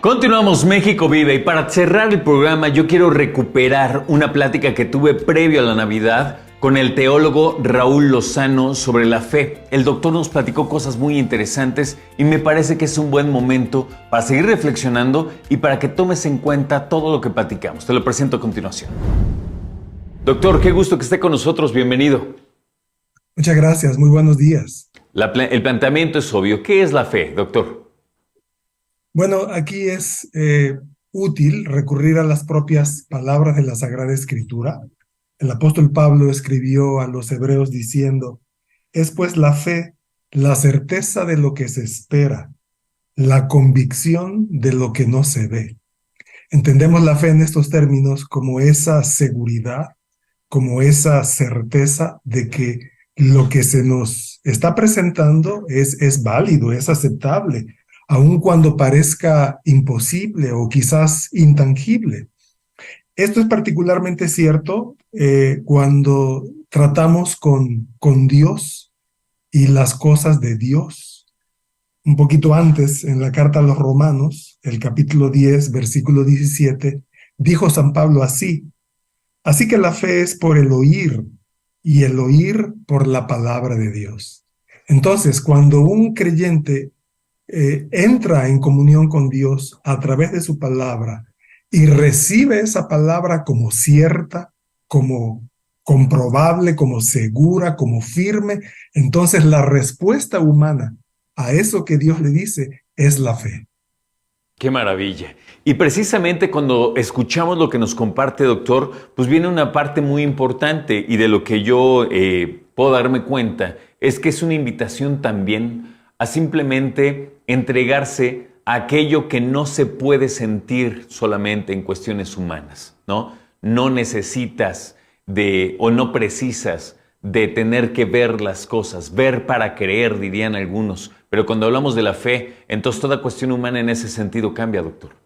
Continuamos México Vive y para cerrar el programa yo quiero recuperar una plática que tuve previo a la Navidad con el teólogo Raúl Lozano sobre la fe. El doctor nos platicó cosas muy interesantes y me parece que es un buen momento para seguir reflexionando y para que tomes en cuenta todo lo que platicamos. Te lo presento a continuación. Doctor, qué gusto que esté con nosotros, bienvenido. Muchas gracias, muy buenos días. El planteamiento es obvio. ¿Qué es la fe, doctor? Bueno, aquí es útil recurrir a las propias palabras de la Sagrada Escritura. El apóstol Pablo escribió a los hebreos diciendo: es pues la fe, la certeza de lo que se espera, la convicción de lo que no se ve. Entendemos la fe en estos términos como esa seguridad, como esa certeza de que lo que se nos está presentando es válido, es aceptable, aun cuando parezca imposible o quizás intangible. Esto es particularmente cierto cuando tratamos con Dios y las cosas de Dios. Un poquito antes, en la carta a los Romanos, el capítulo 10, versículo 17, dijo San Pablo así: así que la fe es por el oír, y el oír por la palabra de Dios. Entonces, cuando un creyente entra en comunión con Dios a través de su palabra y recibe esa palabra como cierta, como comprobable, como segura, como firme, entonces la respuesta humana a eso que Dios le dice es la fe. Qué maravilla. Y precisamente cuando escuchamos lo que nos comparte, doctor, pues viene una parte muy importante y de lo que yo puedo darme cuenta es que es una invitación también a simplemente entregarse a aquello que no se puede sentir solamente en cuestiones humanas, ¿no? No necesitas o no precisas de tener que ver las cosas, ver para creer, dirían algunos. Pero cuando hablamos de la fe, entonces toda cuestión humana en ese sentido cambia, doctor.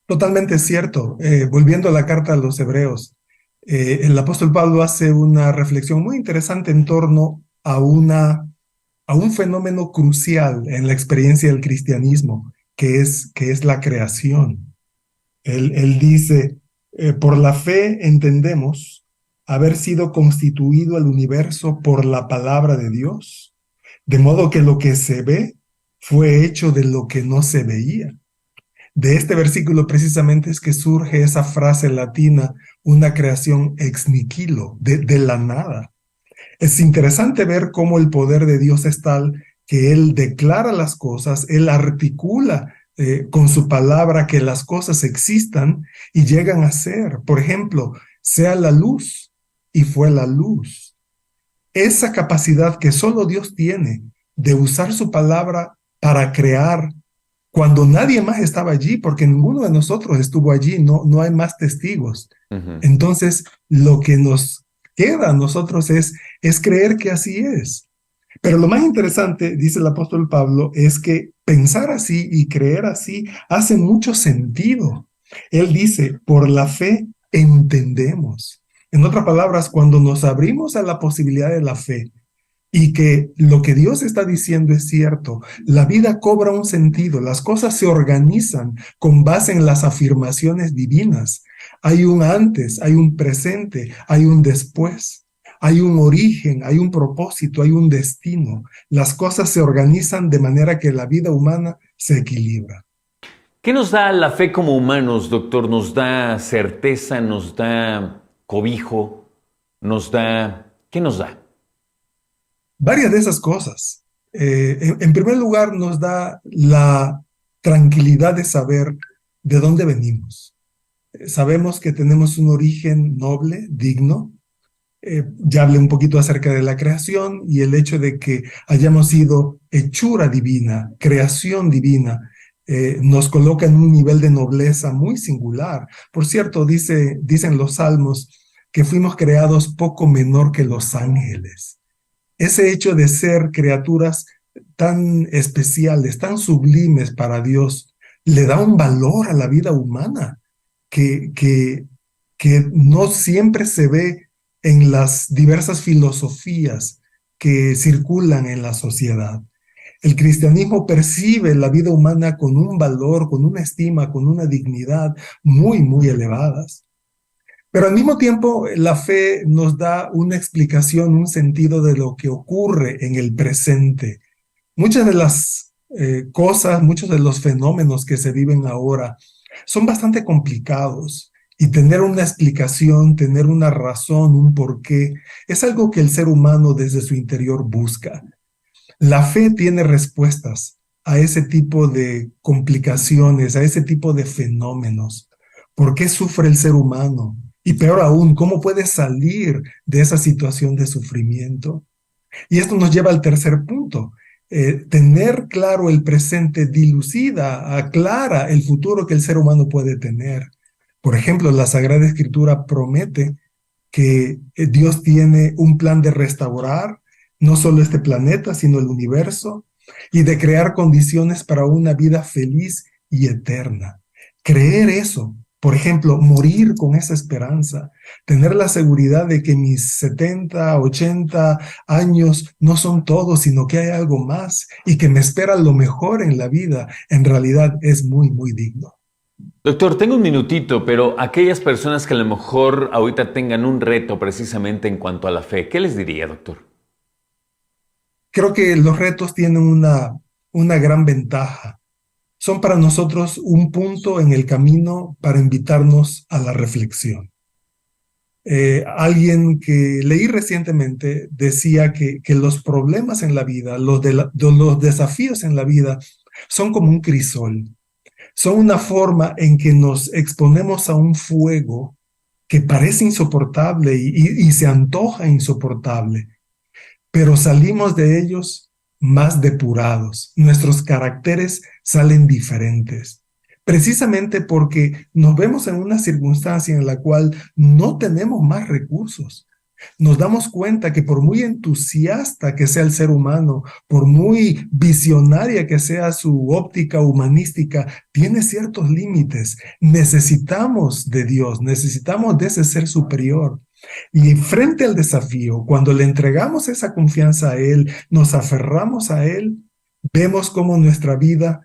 Totalmente cierto. Volviendo a la carta a los hebreos, el apóstol Pablo hace una reflexión muy interesante en torno a un fenómeno crucial en la experiencia del cristianismo, que es la creación. Él dice: por la fe entendemos haber sido constituido el universo por la palabra de Dios, de modo que lo que se ve fue hecho de lo que no se veía. De este versículo precisamente es que surge esa frase latina, una creación ex nihilo, de la nada. Es interesante ver cómo el poder de Dios es tal que Él declara las cosas, Él articula con su palabra que las cosas existan y llegan a ser. Por ejemplo, sea la luz y fue la luz. Esa capacidad que solo Dios tiene de usar su palabra para crear cuando nadie más estaba allí, porque ninguno de nosotros estuvo allí, no hay más testigos. Ujú. Entonces, lo que nos queda a nosotros es creer que así es. Pero lo más interesante, dice el apóstol Pablo, es que pensar así y creer así hace mucho sentido. Él dice: por la fe entendemos. En otras palabras, cuando nos abrimos a la posibilidad de la fe, y que lo que Dios está diciendo es cierto, la vida cobra un sentido, las cosas se organizan con base en las afirmaciones divinas. Hay un antes, hay un presente, hay un después, hay un origen, hay un propósito, hay un destino. Las cosas se organizan de manera que la vida humana se equilibra. ¿Qué nos da la fe como humanos, doctor? ¿Nos da certeza, nos da cobijo, nos da... ¿Qué nos da? Varias de esas cosas. En primer lugar, nos da la tranquilidad de saber de dónde venimos. Sabemos que tenemos un origen noble, digno. Ya hablé un poquito acerca de la creación y el hecho de que hayamos sido hechura divina, creación divina, nos coloca en un nivel de nobleza muy singular. Por cierto, dicen los salmos que fuimos creados poco menor que los ángeles. Ese hecho de ser criaturas tan especiales, tan sublimes para Dios, le da un valor a la vida humana que, que, que no siempre se ve en las diversas filosofías que circulan en la sociedad. El cristianismo percibe la vida humana con un valor, con una estima, con una dignidad muy, muy elevadas. Pero al mismo tiempo, la fe nos da una explicación, un sentido de lo que ocurre en el presente. Muchas de las cosas, muchos de los fenómenos que se viven ahora son bastante complicados y tener una explicación, tener una razón, un porqué, es algo que el ser humano desde su interior busca. La fe tiene respuestas a ese tipo de complicaciones, a ese tipo de fenómenos. ¿Por qué sufre el ser humano? Y peor aún, ¿cómo puede salir de esa situación de sufrimiento? Y esto nos lleva al tercer punto. Tener claro el presente dilucida, aclara el futuro que el ser humano puede tener. Por ejemplo, la Sagrada Escritura promete que Dios tiene un plan de restaurar no solo este planeta, sino el universo, y de crear condiciones para una vida feliz y eterna. Creer eso, por ejemplo, morir con esa esperanza, tener la seguridad de que mis 70, 80 años no son todos, sino que hay algo más y que me espera lo mejor en la vida, en realidad es muy, muy digno. Doctor, tengo un minutito, pero aquellas personas que a lo mejor ahorita tengan un reto precisamente en cuanto a la fe, ¿qué les diría, doctor? Creo que los retos tienen una gran ventaja. Son para nosotros un punto en el camino para invitarnos a la reflexión. Alguien que leí recientemente decía que los problemas en la vida, los desafíos en la vida, son como un crisol. Son una forma en que nos exponemos a un fuego que parece insoportable y se antoja insoportable, pero salimos de ellos más depurados. Nuestros caracteres salen diferentes, precisamente porque nos vemos en una circunstancia en la cual no tenemos más recursos. Nos damos cuenta que por muy entusiasta que sea el ser humano, por muy visionaria que sea su óptica humanística, tiene ciertos límites. Necesitamos de Dios, necesitamos de ese ser superior. Y frente al desafío, cuando le entregamos esa confianza a Él, nos aferramos a Él, vemos cómo nuestra vida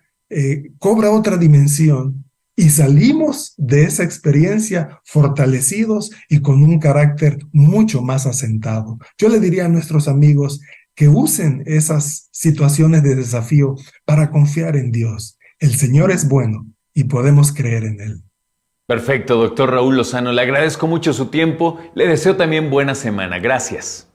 cobra otra dimensión y salimos de esa experiencia fortalecidos y con un carácter mucho más asentado. Yo le diría a nuestros amigos que usen esas situaciones de desafío para confiar en Dios. El Señor es bueno y podemos creer en Él. Perfecto, doctor Raúl Lozano. Le agradezco mucho su tiempo. Le deseo también buena semana. Gracias.